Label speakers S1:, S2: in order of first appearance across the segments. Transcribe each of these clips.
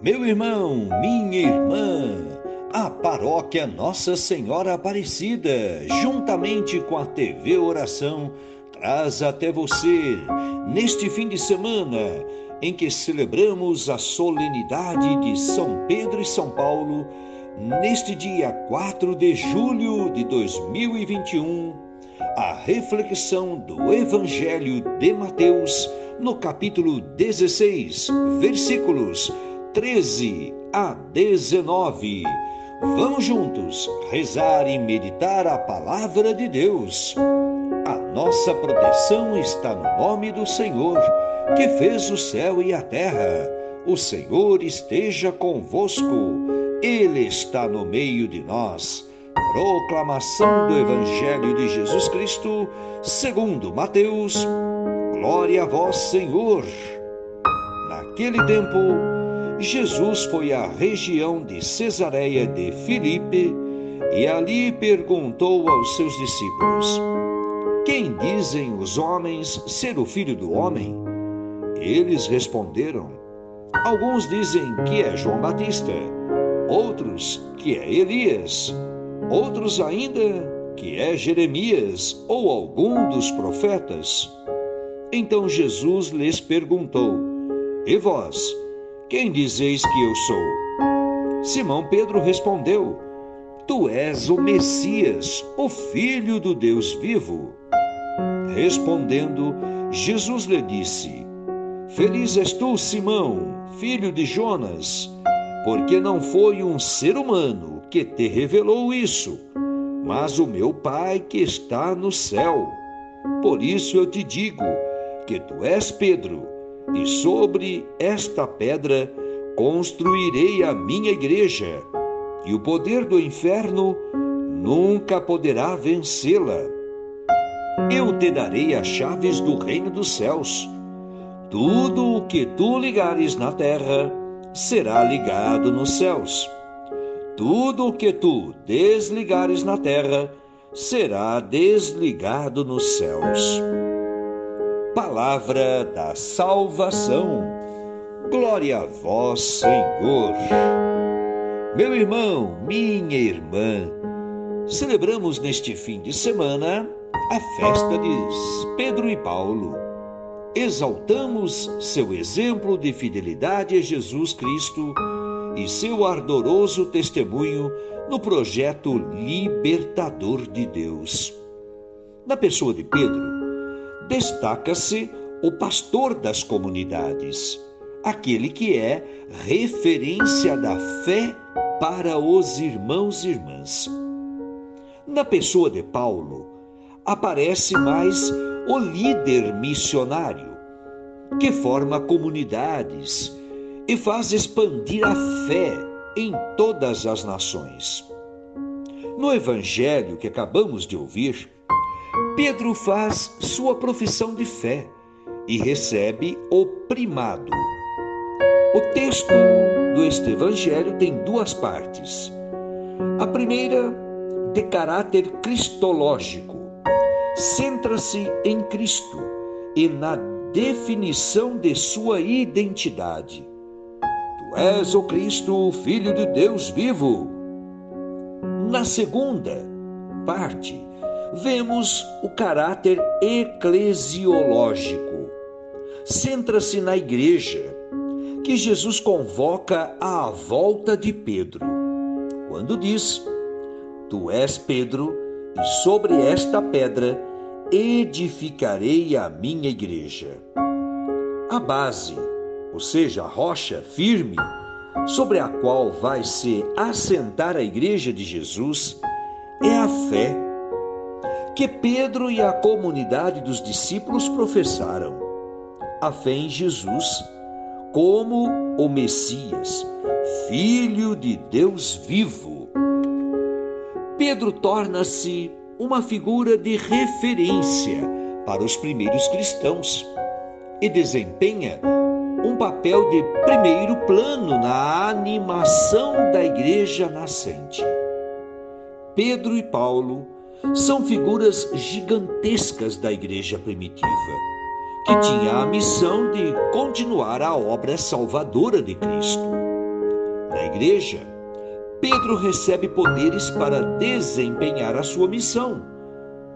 S1: Meu irmão, minha irmã, a Paróquia Nossa Senhora Aparecida, juntamente com a TV Oração, traz até você, neste fim de semana, em que celebramos a solenidade de São Pedro e São Paulo, neste dia 4 de julho de 2021, a reflexão do Evangelho de Mateus, no capítulo 16, versículos 13 a 19. Vamos juntos rezar e meditar a palavra de Deus. A nossa proteção está no nome do Senhor, que fez o céu e a terra. O Senhor esteja convosco, Ele está no meio de nós. Proclamação do Evangelho de Jesus Cristo, segundo Mateus. Glória a vós, Senhor. Naquele tempo, Jesus foi à região de Cesareia de Filipe e ali perguntou aos seus discípulos: quem dizem os homens ser o Filho do Homem? Eles responderam: alguns dizem que é João Batista, outros que é Elias, outros ainda que é Jeremias ou algum dos profetas. Então Jesus lhes perguntou: e vós, quem dizeis que eu sou? Simão Pedro respondeu: tu és o Messias, o Filho do Deus vivo. Respondendo, Jesus lhe disse: feliz és tu, Simão, filho de Jonas, porque não foi um ser humano que te revelou isso, mas o meu Pai que está no céu. Por isso eu te digo que tu és Pedro, e sobre esta pedra construirei a minha igreja, e o poder do inferno nunca poderá vencê-la. Eu te darei as chaves do reino dos céus. Tudo o que tu ligares na terra será ligado nos céus. Tudo o que tu desligares na terra será desligado nos céus. Palavra da salvação. Glória a vós, Senhor. Meu irmão, minha irmã, celebramos neste fim de semana a festa de Pedro e Paulo. Exaltamos seu exemplo de fidelidade a Jesus Cristo e seu ardoroso testemunho no projeto libertador de Deus. Na pessoa de Pedro, destaca-se o pastor das comunidades, aquele que é referência da fé para os irmãos e irmãs. Na pessoa de Paulo, aparece mais o líder missionário, que forma comunidades e faz expandir a fé em todas as nações. No evangelho que acabamos de ouvir, Pedro faz sua profissão de fé e recebe o primado. O texto deste evangelho tem duas partes. A primeira, de caráter cristológico, centra-se em Cristo e na definição de sua identidade. Tu és o Cristo, o Filho de Deus vivo. Na segunda parte, vemos o caráter eclesiológico. Centra-se na igreja, que Jesus convoca à volta de Pedro, quando diz: tu és Pedro, e sobre esta pedra edificarei a minha igreja. A base, ou seja, a rocha firme, sobre a qual vai se assentar a igreja de Jesus, é a fé que Pedro e a comunidade dos discípulos professaram. A fé em Jesus como o Messias, Filho de Deus vivo. Pedro torna-se uma figura de referência para os primeiros cristãos e desempenha um papel de primeiro plano na animação da igreja nascente. Pedro e Paulo são figuras gigantescas da igreja primitiva, que tinha a missão de continuar a obra salvadora de Cristo. Na igreja, Pedro recebe poderes para desempenhar a sua missão.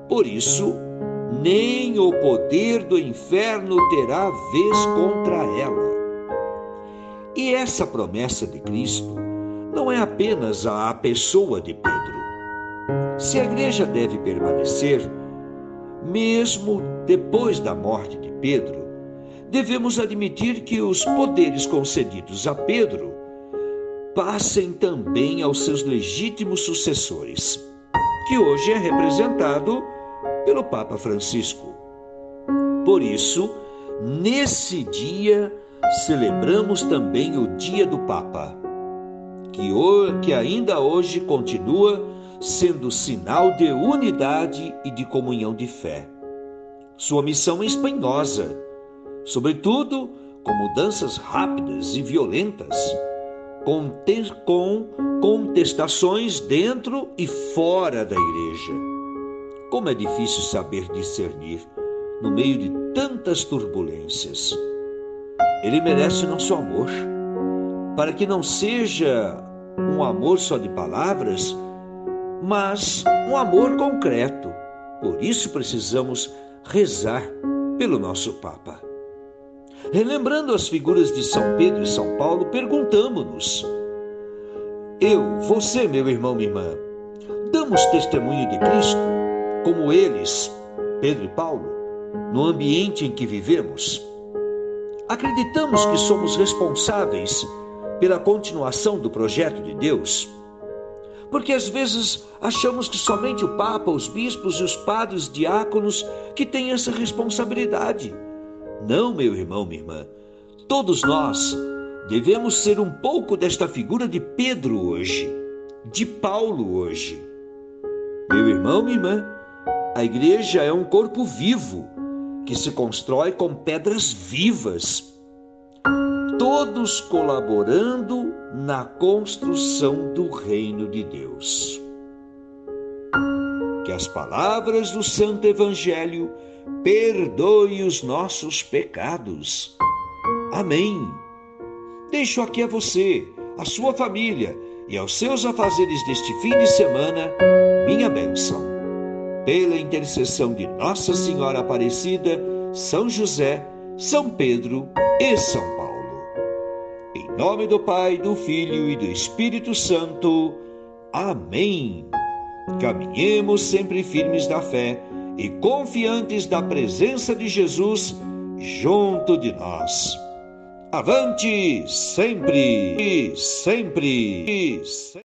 S1: Por isso, nem o poder do inferno terá vez contra ela. E essa promessa de Cristo não é apenas à pessoa de Pedro. Se a igreja deve permanecer, mesmo depois da morte de Pedro, devemos admitir que os poderes concedidos a Pedro passem também aos seus legítimos sucessores, que hoje é representado pelo Papa Francisco. Por isso, nesse dia, celebramos também o Dia do Papa, que ainda hoje continua sendo sinal de unidade e de comunhão de fé. Sua missão é espinhosa, sobretudo com mudanças rápidas e violentas, com contestações dentro e fora da igreja. Como é difícil saber discernir no meio de tantas turbulências. Ele merece nosso amor, para que não seja um amor só de palavras, mas um amor concreto. Por isso precisamos rezar pelo nosso Papa. Relembrando as figuras de São Pedro e São Paulo, perguntamo-nos: você, meu irmão, minha irmã, damos testemunho de Cristo, como eles, Pedro e Paulo, no ambiente em que vivemos? Acreditamos que somos responsáveis pela continuação do projeto de Deus? Porque às vezes achamos que somente o Papa, os bispos e os padres diáconos que têm essa responsabilidade. Não, meu irmão, minha irmã. Todos nós devemos ser um pouco desta figura de Pedro hoje, de Paulo hoje. Meu irmão, minha irmã, a igreja é um corpo vivo que se constrói com pedras vivas, todos colaborando na construção do reino de Deus. Que as palavras do Santo Evangelho perdoem os nossos pecados. Amém. Deixo aqui a você, a sua família e aos seus afazeres deste fim de semana, minha bênção. Pela intercessão de Nossa Senhora Aparecida, São José, São Pedro e São Paulo. Em nome do Pai, do Filho e do Espírito Santo. Amém. Caminhemos sempre firmes na fé e confiantes da presença de Jesus junto de nós. Avante sempre, sempre, sempre.